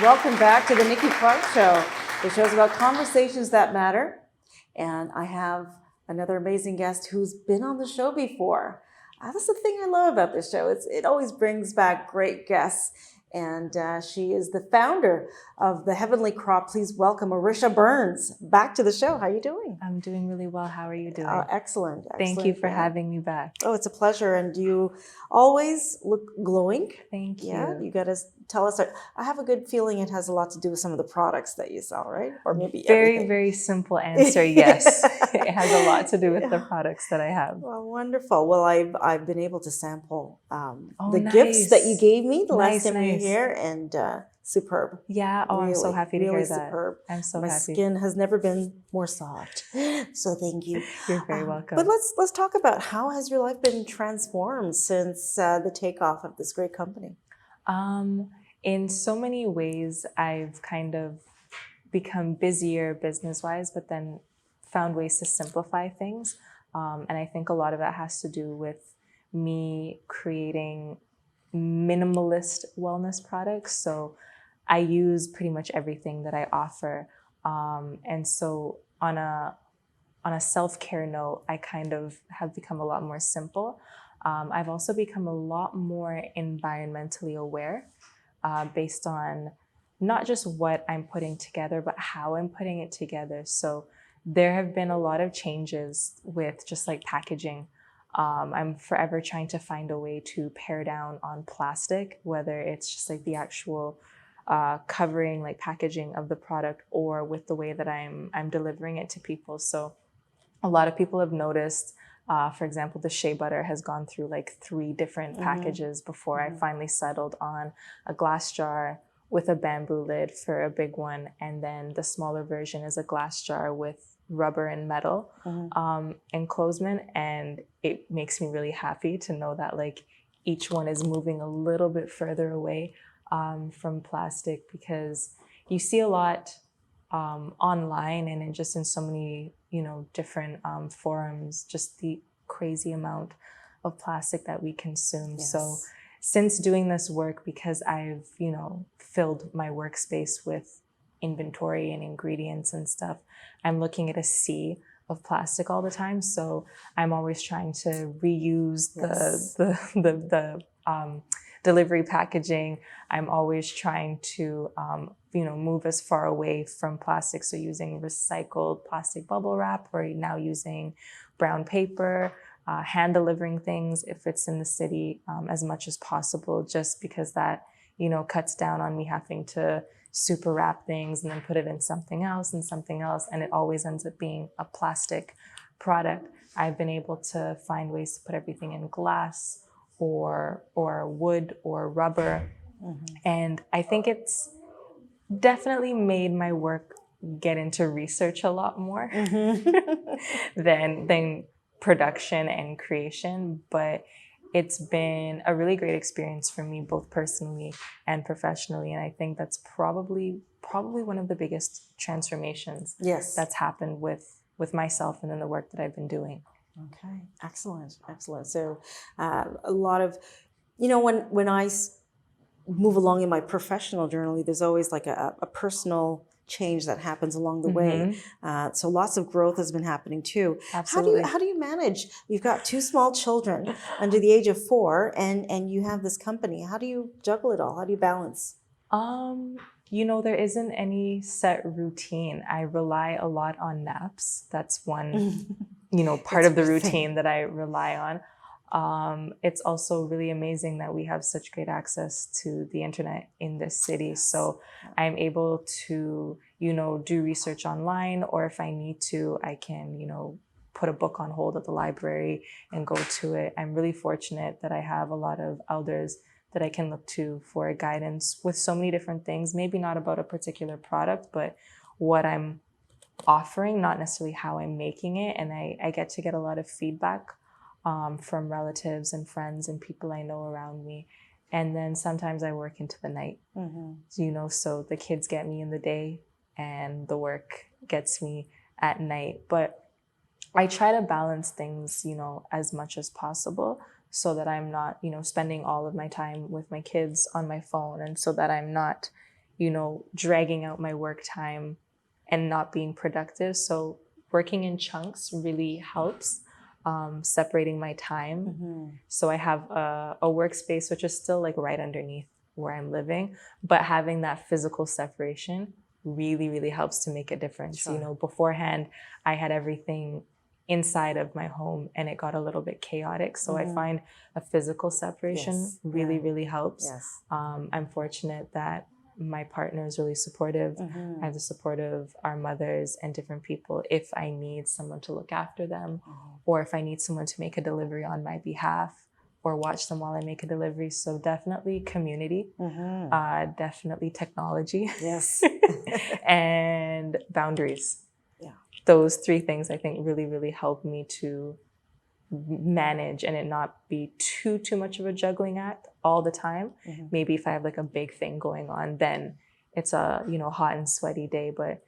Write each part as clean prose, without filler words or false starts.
Welcome back to the Nikki Clarke Show. The show's about conversations that matter. And I have another amazing guest who's been on the show before. That's the thing I love about this show. It always brings back great guests. And she is the founder of The Heavenly Crop. Please welcome Orisha Burns back to the show. How are you doing? I'm doing really well. How are you doing? Excellent. Thank you for having me back. Oh, it's a pleasure. And you always look glowing. Thank you. Yeah, you got to tell us. I have a good feeling it has a lot to do with some of the products that you sell, right? Or maybe everything. Very simple answer. Yes, it has a lot to do with the products that I have. Well, wonderful. Well, I've been able to sample the nice. gifts that you gave me the Nice, last time you were nice. here, and superb. Yeah. Oh, I'm so happy to really hear that. Superb. I'm so My happy. skin has never been more soft. So thank you. You're very welcome. But let's talk about how has your life been transformed since the takeoff of this great company? In so many ways, I've kind of become busier business-wise, but then found ways to simplify things. And I think a lot of that has to do with me creating minimalist wellness products. So I use pretty much everything that I offer. And so on a self-care note, I kind of have become a lot more simple. I've also become a lot more environmentally aware based on not just what I'm putting together, but how I'm putting it together. So there have been a lot of changes with just like packaging. I'm forever trying to find a way to pare down on plastic, whether it's just like the actual covering, like packaging of the product, or with the way that I'm delivering it to people. So a lot of people have noticed, for example, the shea butter has gone through like 3 different packages before I finally settled on a glass jar with a bamboo lid for a big one. And then the smaller version is a glass jar with rubber and metal enclosement. And it makes me really happy to know that like each one is moving a little bit further away from plastic, because you see a lot online and in so many, different forums, just the crazy amount of plastic that we consume. Yes. So since doing this work, because I've, filled my workspace with inventory and ingredients and stuff, I'm looking at a sea of plastic all the time. So I'm always trying to reuse the delivery packaging. I'm always trying to, move as far away from plastic. So using recycled plastic bubble wrap, or now using brown paper, hand delivering things if it's in the city as much as possible, just because that, cuts down on me having to super wrap things and then put it in something else, and it always ends up being a plastic product. I've been able to find ways to put everything in glass or wood or rubber. And I think it's definitely made my work get into research a lot more than production and creation. But it's been a really great experience for me, both personally and professionally. And I think that's probably one of the biggest transformations that's happened with myself and then the work that I've been doing. Okay, excellent. So a lot of, when I move along in my professional journey, there's always like a personal change that happens along the way. So lots of growth has been happening too. Absolutely. How do you manage? You've got 2 small children under the age of 4, and you have this company. How do you juggle it all? How do you balance? There isn't any set routine. I rely a lot on naps. That's one, part of the routine that I rely on. It's also really amazing that we have such great access to the internet in this city. So I'm able to, do research online, or if I need to, I can, put a book on hold at the library and go to it. I'm really fortunate that I have a lot of elders that I can look to for guidance with so many different things, maybe not about a particular product, but what I'm offering, not necessarily how I'm making it. And I get a lot of feedback from relatives and friends and people I know around me. And then sometimes I work into the night, so the kids get me in the day and the work gets me at night. But I try to balance things, as much as possible, so that I'm not, spending all of my time with my kids on my phone, and so that I'm not, dragging out my work time and not being productive. So working in chunks really helps, separating my time. So I have a workspace, which is still like right underneath where I'm living, but having that physical separation really, really helps to make a difference. Sure. Beforehand, I had everything inside of my home and it got a little bit chaotic. So I find a physical separation really, really helps. Yes. I'm fortunate that my partner is really supportive. I have the support of our mothers and different people if I need someone to look after them, or if I need someone to make a delivery on my behalf or watch them while I make a delivery. So definitely community, definitely technology, Yes. and boundaries. Yeah. Those three things I think really, really help me to manage and it not be too much of a juggling act all the time. Maybe if I have like a big thing going on, then it's a hot and sweaty day, but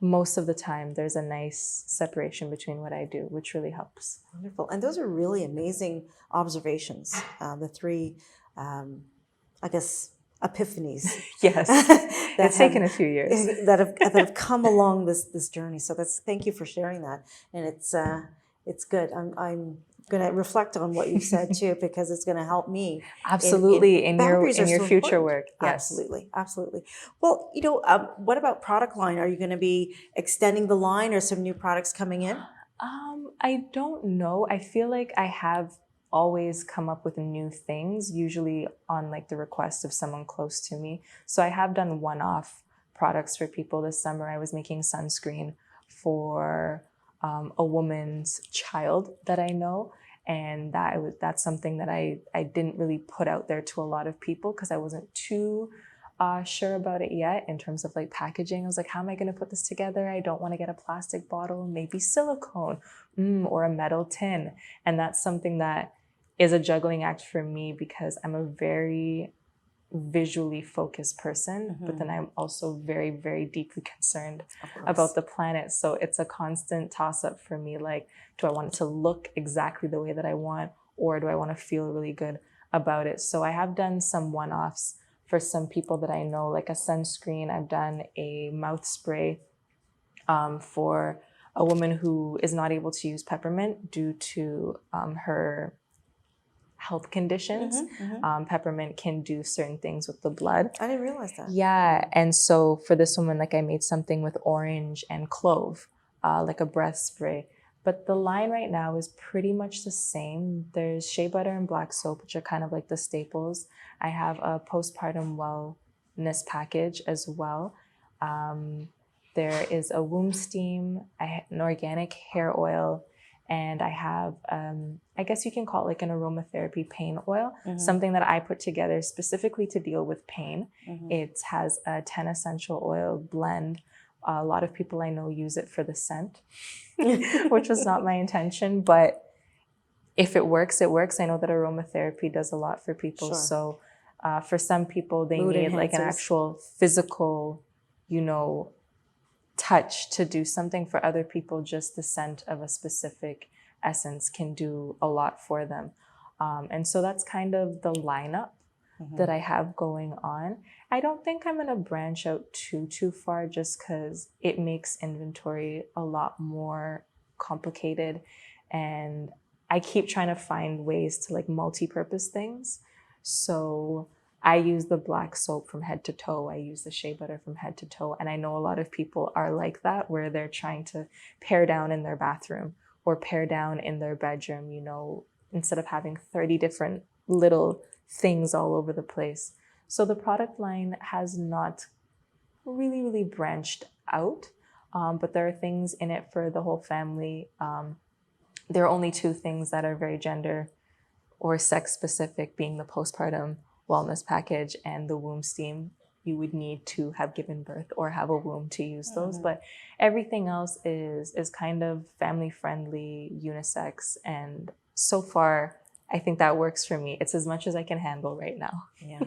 most of the time there's a nice separation between what I do, which really helps. Wonderful. And those are really amazing observations. The three, I guess, epiphanies. Yes. It's taken a few years that have come along this journey. So thank you for sharing that. And it's good. I'm going to reflect on what you've said too, because it's going to help me. Absolutely. In your boundaries are so future important. work. Yes. Absolutely. Absolutely. Well, what about product line? Are you going to be extending the line or some new products coming in? I don't know. I feel like I have always come up with new things, usually on like the request of someone close to me. So I have done one-off products for people. This summer I was making sunscreen for a woman's child that I know. And that's something that I didn't really put out there to a lot of people because I wasn't too sure about it yet in terms of like packaging. I was like, how am I going to put this together? I don't want to get a plastic bottle, maybe silicone or a metal tin. And that's something that is a juggling act for me because I'm a very visually focused person, but then I'm also very, very deeply concerned about the planet. So it's a constant toss up for me. Like, do I want it to look exactly the way that I want, or do I want to feel really good about it? So I have done some one-offs for some people that I know, like a sunscreen. I've done a mouth spray for a woman who is not able to use peppermint due to her health conditions. Peppermint can do certain things with the blood. I didn't realize that. Yeah. And so for this woman, like I made something with orange and clove, like a breath spray. But the line right now is pretty much the same. There's shea butter and black soap, which are kind of like the staples. I have a postpartum wellness package as well. There is a womb steam, an organic hair oil, and I have, I guess you can call it like an aromatherapy pain oil, something that I put together specifically to deal with pain. It has a 10 essential oil blend. A lot of people I know use it for the scent, which was not my intention, but if it works, it works. I know that aromatherapy does a lot for people. Sure. So for some people, they Mood need like an enhancers. actual physical, touch to do something. For other people, just the scent of a specific essence can do a lot for them. And so that's kind of the lineup that I have going on. I don't think I'm going to branch out too far just because it makes inventory a lot more complicated. And I keep trying to find ways to like multi-purpose things. So I use the black soap from head to toe. I use the shea butter from head to toe. And I know a lot of people are like that, where they're trying to pare down in their bathroom or pare down in their bedroom, instead of having 30 different little things all over the place. So the product line has not really, really branched out, but there are things in it for the whole family. There are only two things that are very gender or sex specific, being the postpartum wellness package and the womb steam. You would need to have given birth or have a womb to use those, but everything else is kind of family friendly, unisex, and so far I think that works for me. It's as much as I can handle right now. Yeah.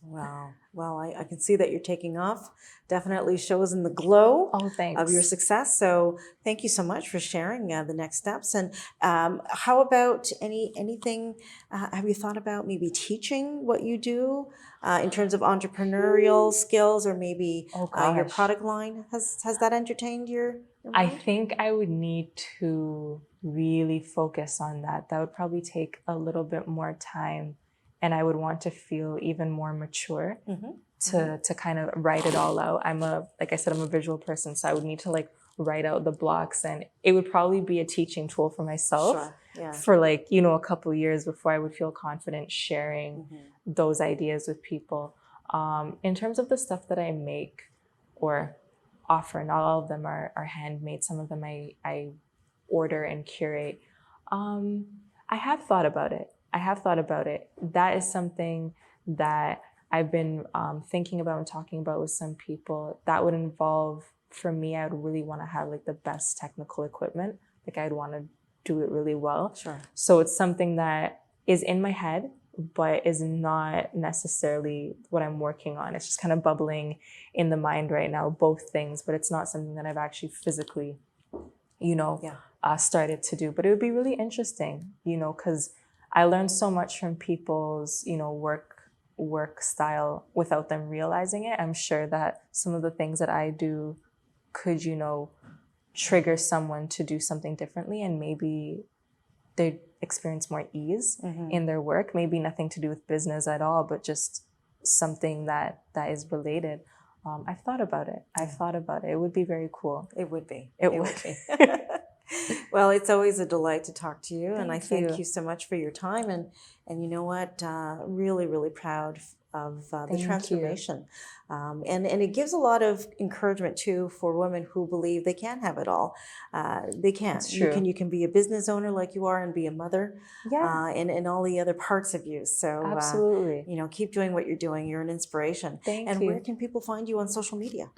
Wow. Well, I can see that you're taking off. Definitely shows in the glow Oh, thanks. of your success. So thank you so much for sharing the next steps. And how about anything? Have you thought about maybe teaching what you do in terms of entrepreneurial skills, or maybe Oh your gosh. product line? Has that entertained your I mind? think I would need to really focus on that. That would probably take a little bit more time, and I would want to feel even more mature to kind of write it all out. Like I said, I'm a visual person, so I would need to like write out the blocks, and it would probably be a teaching tool for myself Sure. Yeah. for like, a couple of years before I would feel confident sharing those ideas with people. In terms of the stuff that I make or offer, not all of them are handmade. Some of them I order and curate. I have thought about it. That is something that I've been thinking about and talking about with some people. That would involve, for me, I would really want to have like the best technical equipment. Like I'd want to do it really well. Sure. So it's something that is in my head, but is not necessarily what I'm working on. It's just kind of bubbling in the mind right now, both things, but it's not something that I've actually physically, started to do. But it would be really interesting, because I learned so much from people's, work style without them realizing it. I'm sure that some of the things that I do could, trigger someone to do something differently, and maybe they experience more ease in their work. Maybe nothing to do with business at all, but just something that is related. I've thought about it. It would be very cool. It would be. It would be. Well, it's always a delight to talk to you, and I Thank thank you so much for your time. And you know what? Really, really proud of the Thank you. transformation, and it gives a lot of encouragement too for women who believe they can have it all. They can. It's true. You can be a business owner like you are, and be a mother, Yeah. and all the other parts of you. So Absolutely. keep doing what you're doing. You're an inspiration. Thank and you. where can people find you on social media?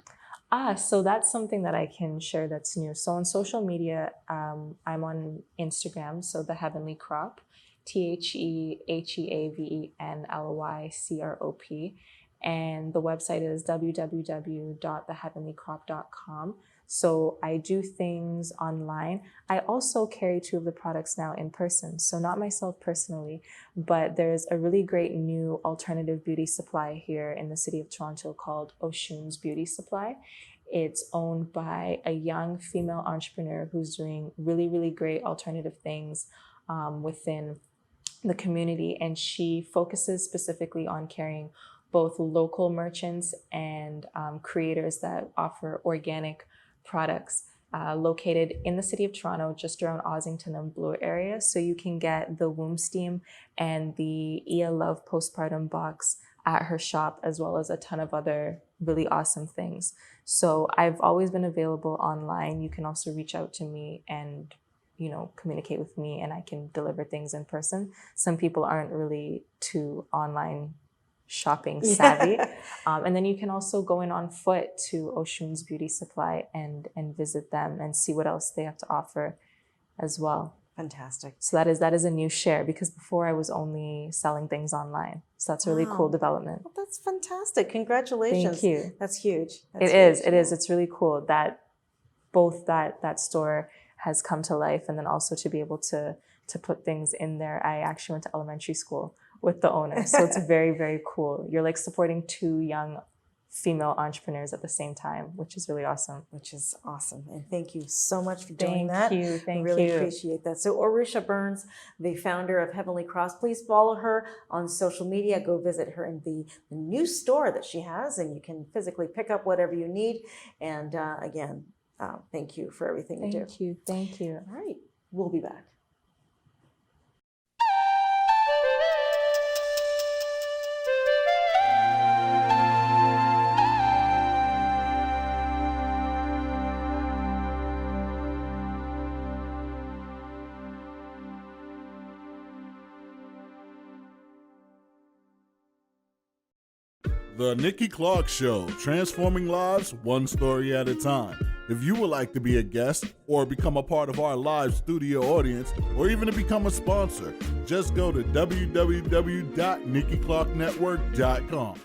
So that's something that I can share that's new. So on social media, I'm on Instagram, so The Heavenly Crop, TheHeavenlyCrop. And the website is www.theheavenlycrop.com. So I do things online. I also carry 2 of the products now in person. So not myself personally, but there's a really great new alternative beauty supply here in the city of Toronto called Oshun's Beauty Supply. It's owned by a young female entrepreneur who's doing really, really great alternative things within the community. And she focuses specifically on carrying both local merchants and creators that offer organic products, located in the city of Toronto, just around Ossington and Bloor area. So you can get the womb steam and the Ia Love postpartum box at her shop, as well as a ton of other really awesome things. So I've always been available online. You can also reach out to me and communicate with me, and I can deliver things in person. Some people aren't really too online shopping savvy. And then you can also go in on foot to Oshun's Beauty Supply and visit them and see what else they have to offer as well. Fantastic. So that is a new share, because before I was only selling things online. So that's a really cool development. Well, that's fantastic. Congratulations. Thank you. That's huge. It is. It's really cool that both that store has come to life, and then also to be able to put things in there. I actually went to elementary school with the owner. So it's very, very cool. You're like supporting 2 young female entrepreneurs at the same time, which is really awesome. And thank you so much for doing that. Thank you. I really appreciate that. So Orisha Burns, the founder of Heavenly Cross, please follow her on social media. Go visit her in the new store that she has, and you can physically pick up whatever you need. And again, thank you for everything you do. Thank you. All right, we'll be back. The Nikki Clarke Show, transforming lives one story at a time. If you would like to be a guest or become a part of our live studio audience, or even to become a sponsor, just go to www.NikkiClarkeNetwork.com.